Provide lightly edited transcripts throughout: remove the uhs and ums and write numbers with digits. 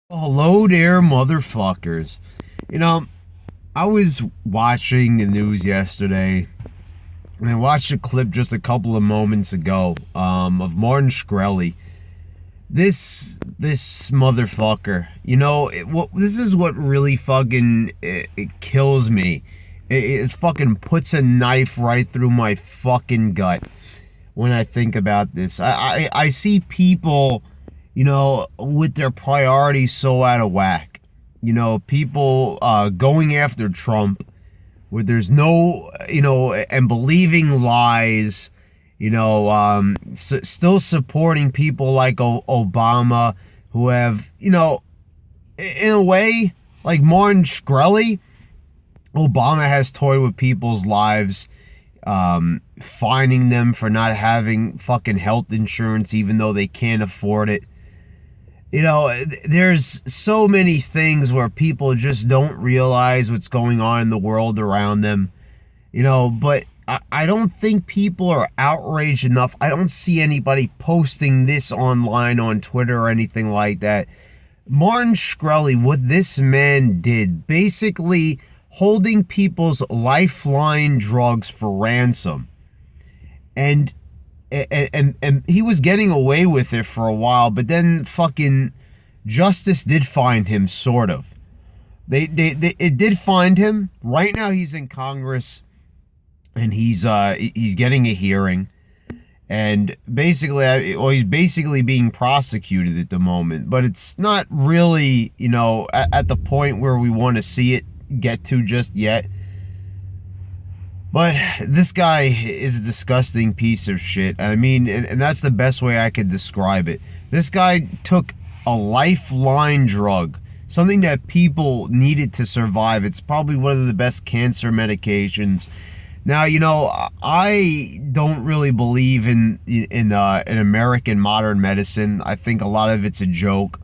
Hello there, motherfuckers. You know, I was watching the news yesterday, and I watched a clip just a couple of moments ago of Martin Shkreli. This motherfucker. This is what really fucking it kills me. It fucking puts a knife right through my fucking gut when I think about this. I see people, with their priorities so out of whack. People going after Trump where there's no, and believing lies, still supporting people like Obama who have, in a way, like Martin Shkreli. Obama has toyed with people's lives, fining them for not having fucking health insurance even though they can't afford it. There's so many things where people just don't realize what's going on in the world around them. But I don't think people are outraged enough. I don't see anybody posting this online on Twitter or anything like that. Martin Shkreli, what this man did, basically holding people's lifeline drugs for ransom. And he was getting away with it for a while, but then fucking justice did find him, sort of. It did find him. Right now he's in Congress, and he's getting a hearing, and basically, he's basically being prosecuted at the moment. But it's not really, at the point where we want to see it get to just yet. But this guy is a disgusting piece of shit. I mean, and that's the best way I could describe it. This guy took a lifeline drug, something that people needed to survive. It's probably one of the best cancer medications. Now, I don't really believe in American modern medicine. I think a lot of it's a joke.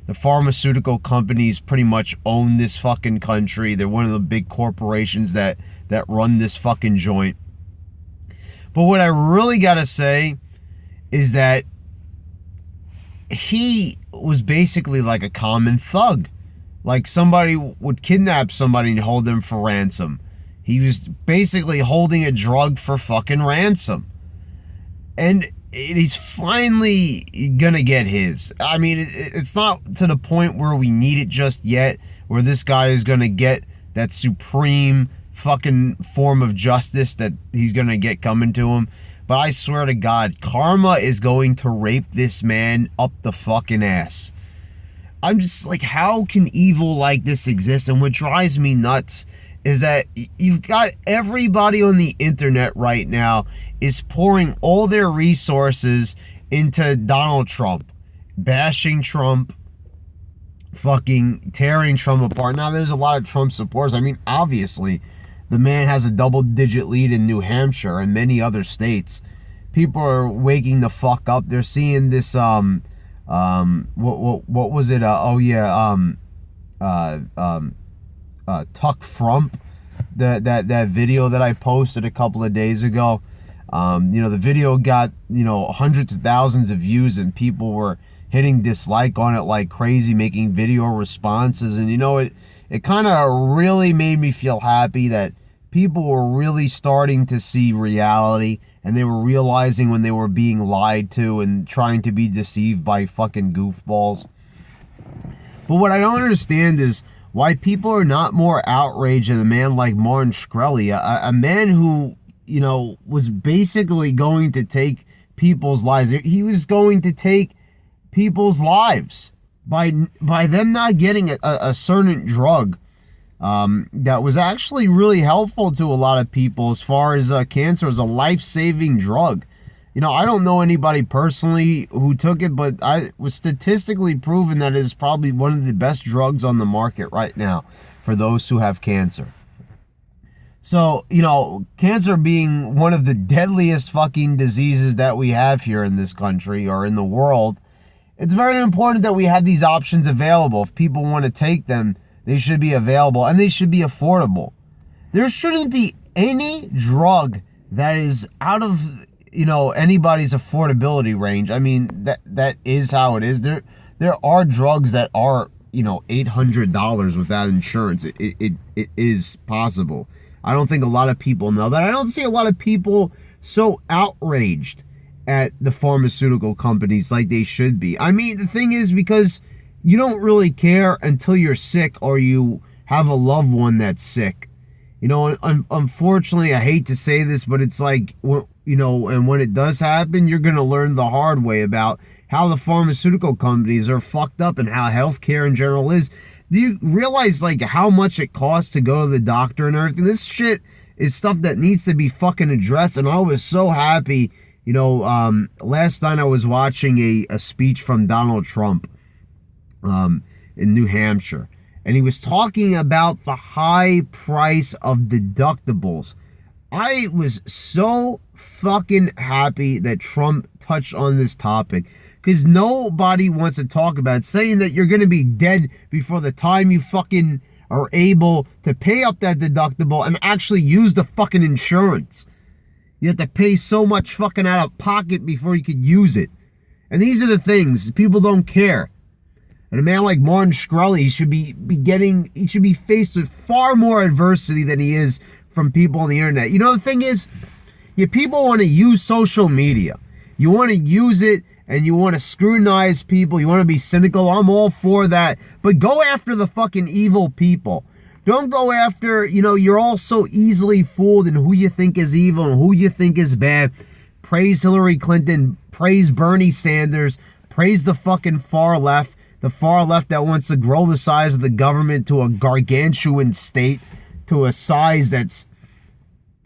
The pharmaceutical companies pretty much own this fucking country. They're one of the big corporations that run this fucking joint. But what I really gotta say is that he was basically like a common thug. Like somebody would kidnap somebody and hold them for ransom. He was basically holding a drug for fucking ransom. And he's finally gonna get his. I mean, it's not to the point where we need it just yet, where this guy is gonna get that supreme fucking form of justice that he's gonna get coming to him. But I swear to God, karma is going to rape this man up the fucking ass. I'm just like, how can evil like this exist? And what drives me nuts is that you've got everybody on the internet right now is pouring all their resources into Donald Trump, bashing Trump, fucking tearing Trump apart. Now, there's a lot of Trump supporters. I mean, obviously, the man has a double-digit lead in New Hampshire and many other states. People are waking the fuck up. They're seeing this, what was it? Tuck Frump, that video that I posted a couple of days ago. The video got, hundreds of thousands of views, and people were hitting dislike on it like crazy, making video responses. And it kind of really made me feel happy that people were really starting to see reality, and they were realizing when they were being lied to and trying to be deceived by fucking goofballs. But what I don't understand is why people are not more outraged at a man like Martin Shkreli, a man who, was basically going to take people's lives. He was going to take people's lives by them not getting a certain drug that was actually really helpful to a lot of people as far as cancer, as a life-saving drug. I don't know anybody personally who took it, but I was statistically proven that it is probably one of the best drugs on the market right now for those who have cancer. So, cancer being one of the deadliest fucking diseases that we have here in this country or in the world, it's very important that we have these options available. If people want to take them, they should be available and they should be affordable. There shouldn't be any drug that is out of anybody's affordability range. I mean, that is how it is. There are drugs that are $800 without insurance. It is possible. I don't think a lot of people know that. I don't see a lot of people so outraged at the pharmaceutical companies like they should be. I mean, the thing is, because you don't really care until you're sick or you have a loved one that's sick. Unfortunately, I hate to say this, but it's like, and when it does happen, you're going to learn the hard way about how the pharmaceutical companies are fucked up and how healthcare in general is. Do you realize, like, how much it costs to go to the doctor and everything? This shit is stuff that needs to be fucking addressed. And I was so happy, last night I was watching a speech from Donald Trump in New Hampshire. And he was talking about the high price of deductibles. I was so fucking happy that Trump touched on this topic, because nobody wants to talk about it, saying that you're going to be dead before the time you fucking are able to pay up that deductible and actually use the fucking insurance. You have to pay so much fucking out of pocket before you could use it. And these are the things people don't care. And a man like Martin Shkreli should be faced with far more adversity than he is from people on the internet. The thing is, people want to use social media. You want to use it and you want to scrutinize people. You want to be cynical. I'm all for that. But go after the fucking evil people. Don't go after, you're all so easily fooled in who you think is evil and who you think is bad. Praise Hillary Clinton. Praise Bernie Sanders. Praise the fucking far left. The far left that wants to grow the size of the government to a gargantuan state, to a size that's,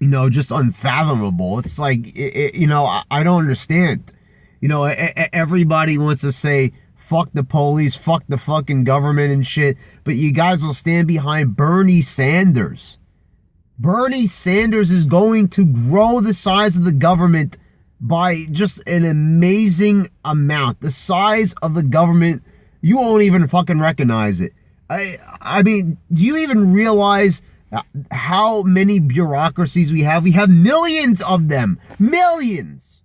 just unfathomable. It's like, I don't understand. Everybody wants to say, fuck the police, fuck the fucking government and shit, but you guys will stand behind Bernie Sanders. Bernie Sanders is going to grow the size of the government by just an amazing amount. The size of the government, you won't even fucking recognize it. I mean, do you even realize how many bureaucracies we have? We have millions of them. Millions.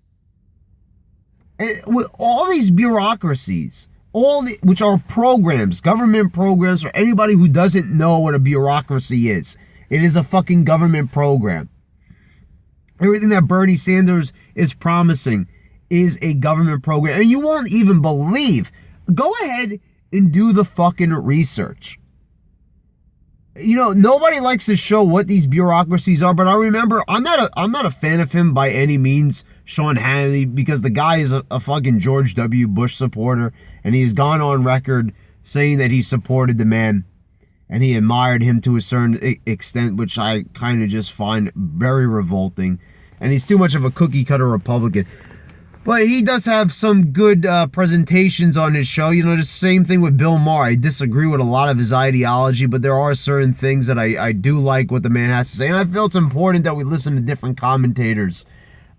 And with all these bureaucracies, which are programs, government programs, for anybody who doesn't know what a bureaucracy is, it is a fucking government program. Everything that Bernie Sanders is promising is a government program. And you won't even believe. Go ahead and do the fucking research. Nobody likes to show what these bureaucracies are, but I remember, I'm not a fan of him by any means, Sean Hannity, because the guy is a fucking George W. Bush supporter, and he's gone on record saying that he supported the man, and he admired him to a certain extent, which I kind of just find very revolting, and he's too much of a cookie-cutter Republican. But he does have some good presentations on his show. The same thing with Bill Maher. I disagree with a lot of his ideology, but there are certain things that I do like what the man has to say. And I feel it's important that we listen to different commentators.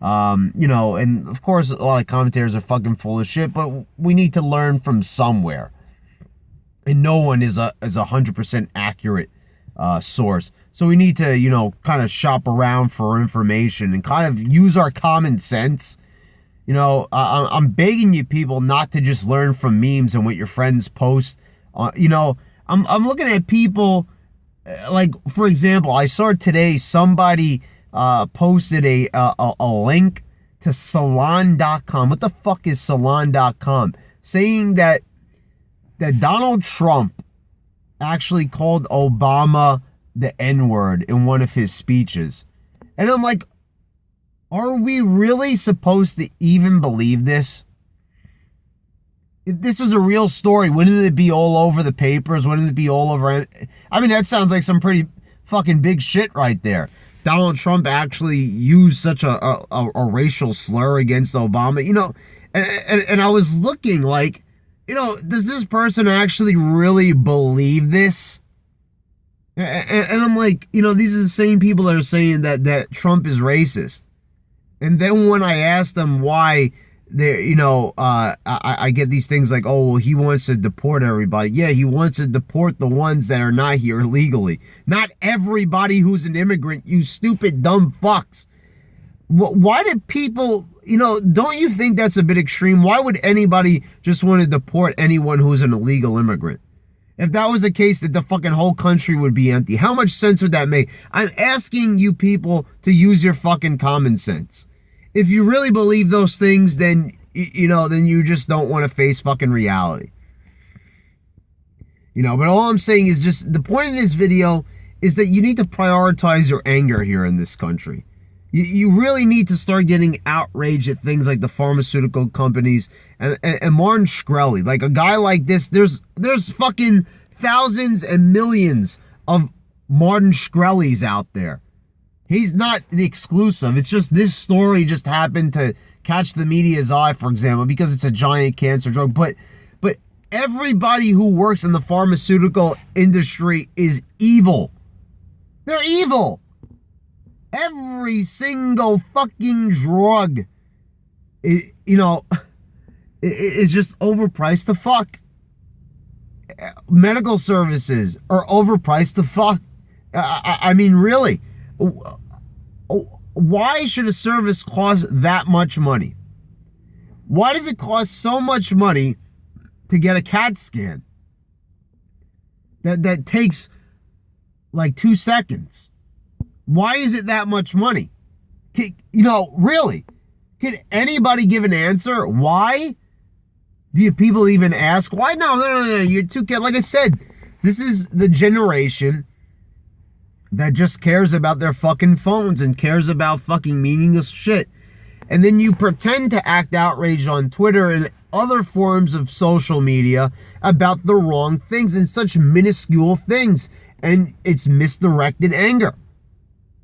And of course, a lot of commentators are fucking full of shit, but we need to learn from somewhere. And no one is a 100% accurate source. So we need to, kind of shop around for information and kind of use our common sense. I'm begging you people not to just learn from memes and what your friends post. I'm looking at people, like, for example, I saw today somebody posted a link to salon.com. What the fuck is salon.com? Saying that Donald Trump actually called Obama the N-word in one of his speeches. And I'm like, are we really supposed to even believe this? If this was a real story, wouldn't it be all over the papers? Wouldn't it be all over? I mean, that sounds like some pretty fucking big shit right there. Donald Trump actually used such a racial slur against Obama. And I was looking like, does this person actually really believe this? And I'm like, these are the same people that are saying that Trump is racist. And then when I ask them why I get these things like, oh, well, he wants to deport everybody. Yeah, he wants to deport the ones that are not here illegally. Not everybody who's an immigrant, you stupid, dumb fucks. Why did people, don't you think that's a bit extreme? Why would anybody just want to deport anyone who's an illegal immigrant? If that was the case, that the fucking whole country would be empty. How much sense would that make? I'm asking you people to use your fucking common sense. If you really believe those things, then, then you just don't want to face fucking reality. But all I'm saying is just, the point of this video is that you need to prioritize your anger here in this country. You really need to start getting outraged at things like the pharmaceutical companies and Martin Shkreli. Like, a guy like this, there's fucking thousands and millions of Martin Shkrelis out there. He's not the exclusive. It's just this story just happened to catch the media's eye, for example, because it's a giant cancer drug. But everybody who works in the pharmaceutical industry is evil. They're evil. Every single fucking drug, is just overpriced to fuck. Medical services are overpriced to fuck. I mean, really. Why should a service cost that much money? Why does it cost so much money to get a CAT scan that takes like 2 seconds? Why is it that much money? Really? Can anybody give an answer? Why? Do people even ask? Why? No. You're too kid. Like I said, this is the generation that just cares about their fucking phones and cares about fucking meaningless shit. And then you pretend to act outraged on Twitter and other forms of social media about the wrong things and such minuscule things. And it's misdirected anger.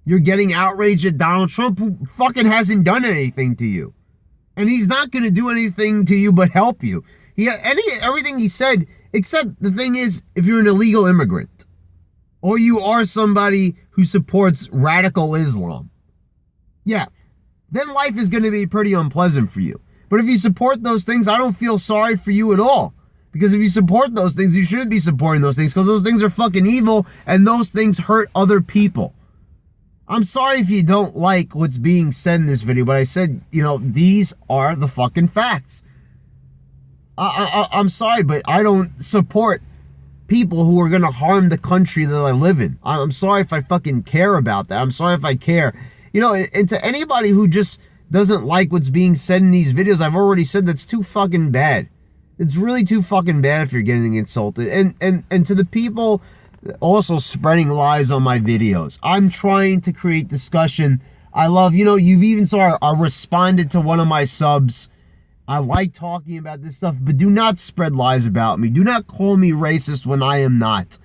You're getting outraged at Donald Trump, who fucking hasn't done anything to you. And he's not going to do anything to you but help you. Everything he said, except the thing is, if you're an illegal immigrant, or you are somebody who supports radical Islam, yeah, then life is going to be pretty unpleasant for you. But if you support those things, I don't feel sorry for you at all. Because if you support those things, you shouldn't be supporting those things, because those things are fucking evil, and those things hurt other people. I'm sorry if you don't like what's being said in this video, but I said, these are the fucking facts. I'm sorry, but I don't support people who are going to harm the country that I live in. I'm sorry if I fucking care about that. I'm sorry if I care. And to anybody who just doesn't like what's being said in these videos, I've already said that's too fucking bad. It's really too fucking bad if you're getting insulted. And to the people also spreading lies on my videos, I'm trying to create discussion. I love, you've even saw I responded to one of my subs. I like talking about this stuff, but do not spread lies about me. Do not call me racist when I am not.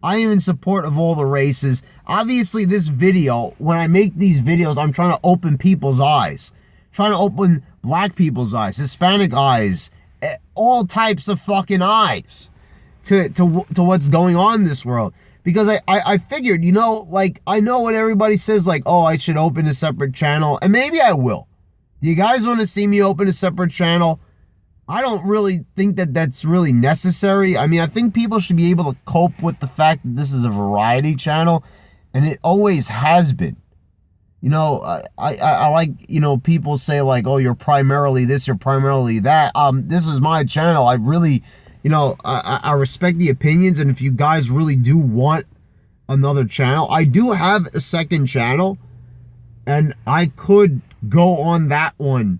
I am in support of all the races. Obviously, this video, when I make these videos, I'm trying to open people's eyes. Trying to open black people's eyes, Hispanic eyes, all types of fucking eyes to what's going on in this world. Because I figured, I know what everybody says, like, oh, I should open a separate channel, and maybe I will. Do you guys want to see me open a separate channel? I don't really think that that's really necessary. I mean, I think people should be able to cope with the fact that this is a variety channel, and it always has been. I like, people say like, oh, you're primarily this, you're primarily that. This is my channel. I really, I respect the opinions, and if you guys really do want another channel, I do have a second channel, and I could go on that one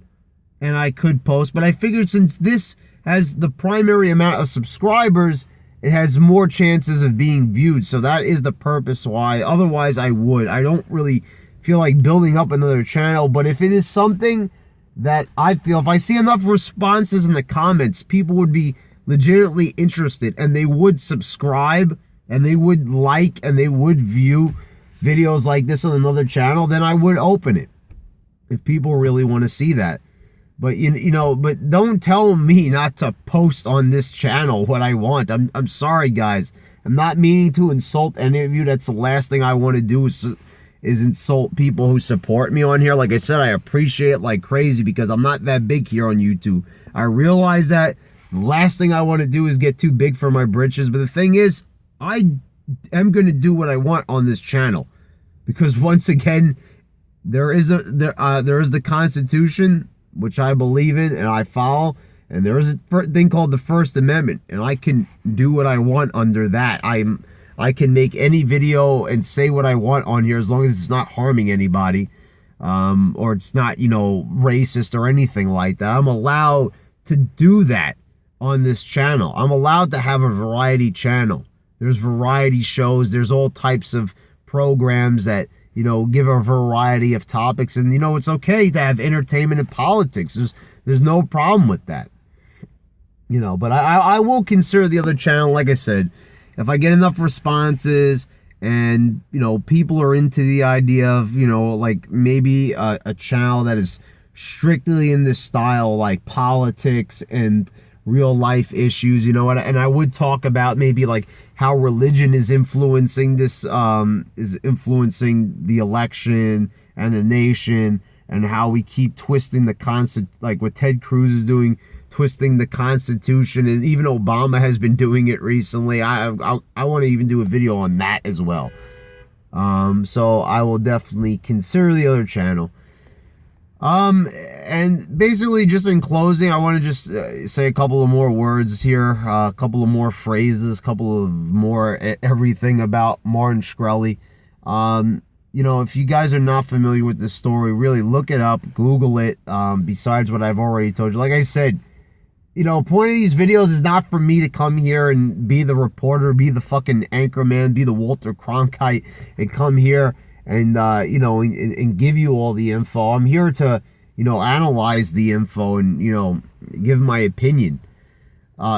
and I could post, but I figured since this has the primary amount of subscribers, it has more chances of being viewed. So that is the purpose why. Otherwise, I don't really feel like building up another channel. But if it is something that I feel, if I see enough responses in the comments, people would be legitimately interested, and they would subscribe, and they would like, and they would view videos like this on another channel, then I would open it, if people really want to see that. But but don't tell me not to post on this channel what I want. I'm sorry, guys. I'm not meaning to insult any of you. That's the last thing I want to do is insult people who support me on here. Like I said, I appreciate it like crazy because I'm not that big here on YouTube. I realize that. The last thing I want to do is get too big for my britches. But the thing is, I am going to do what I want on this channel, because once again, there is the Constitution, which I believe in and I follow, And there is a thing called the First Amendment, and I can do what I want under that. I can make any video and say what I want on here as long as it's not harming anybody, or it's not, you know, racist or anything like that. I'm allowed to do that on this channel. I'm allowed to have a variety channel. There's variety shows. There's all types of programs that, you know, give a variety of topics. And, you know, it's okay to have entertainment and politics. There's no problem with that. You know, but I will consider the other channel, like I said, if I get enough responses and, you know, people are into the idea of, you know, like maybe a channel that is strictly in this style, like politics and real life issues, you know, and I would talk about maybe like how religion is influencing this, is influencing the election and the nation, and how we keep twisting the concept, like what Ted Cruz is doing, twisting the Constitution, and even Obama has been doing it recently. I want to even do a video on that as well. So I will definitely consider the other channel. And basically, just in closing, I want to just say a couple of more words here, a couple of more phrases, a couple of more everything about Martin Shkreli. You know, if you guys are not familiar with this story, really look it up, Google it, besides what I've already told you. Like I said, you know, point of these videos is not for me to come here and be the reporter, be the fucking anchor man, be the Walter Cronkite, and come here and, you know, and give you all the info. I'm here to, you know, analyze the info and, you know, give my opinion.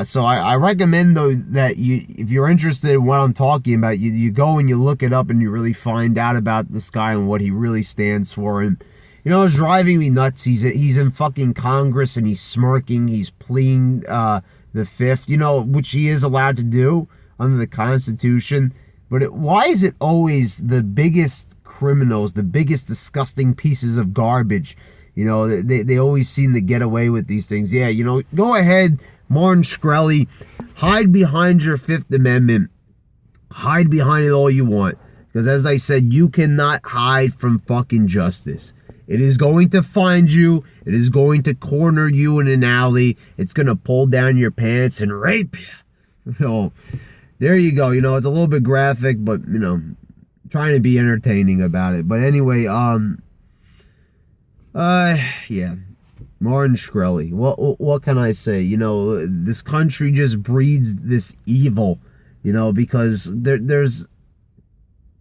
So I recommend, though, that if you're interested in what I'm talking about, you go and you look it up and you really find out about this guy and what he really stands for. And, you know, it's driving me nuts. He's in fucking Congress and he's smirking. He's pleading the fifth, you know, which he is allowed to do under the Constitution. But why is it always the biggest criminals, the biggest disgusting pieces of garbage? You know, they always seem to get away with these things. Yeah, you know, go ahead, Martin Shkreli, hide behind your Fifth Amendment. Hide behind it all you want. Because as I said, you cannot hide from fucking justice. It is going to find you. It is going to corner you in an alley. It's going to pull down your pants and rape you. You know, there you go. You know, it's a little bit graphic, but, you know, trying to be entertaining about it. But anyway, yeah. Martin Shkreli. What can I say? You know, this country just breeds this evil, you know, because there's,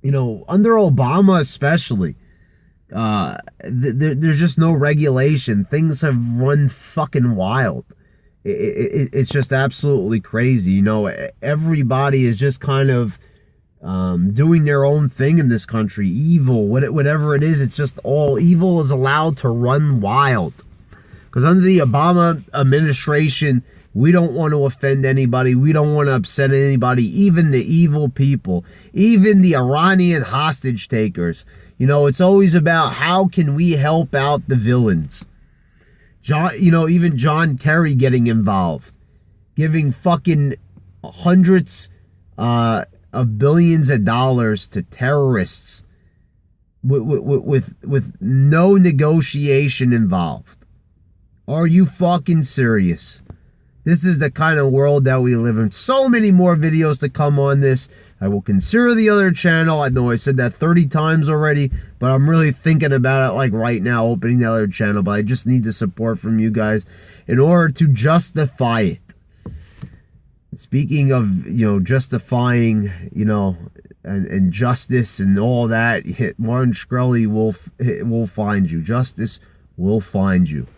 you know, under Obama especially, there's just no regulation. Things have run fucking wild. It's just absolutely crazy. You know, everybody is just kind of doing their own thing in this country. Evil, whatever it is, it's just all evil is allowed to run wild. Because under the Obama administration, we don't want to offend anybody. We don't want to upset anybody, even the evil people, even the Iranian hostage takers. You know, it's always about how can we help out the villains. You know, even John Kerry getting involved, giving fucking hundreds of billions of dollars to terrorists with no negotiation involved. Are you fucking serious? This is the kind of world that we live in. So many more videos to come on this. I will consider the other channel. I know I said that 30 times already, but I'm really thinking about it like right now, opening the other channel. But I just need the support from you guys in order to justify it. Speaking of, you know, justifying, you know, and justice and all that, Martin Shkreli will find you. Justice will find you.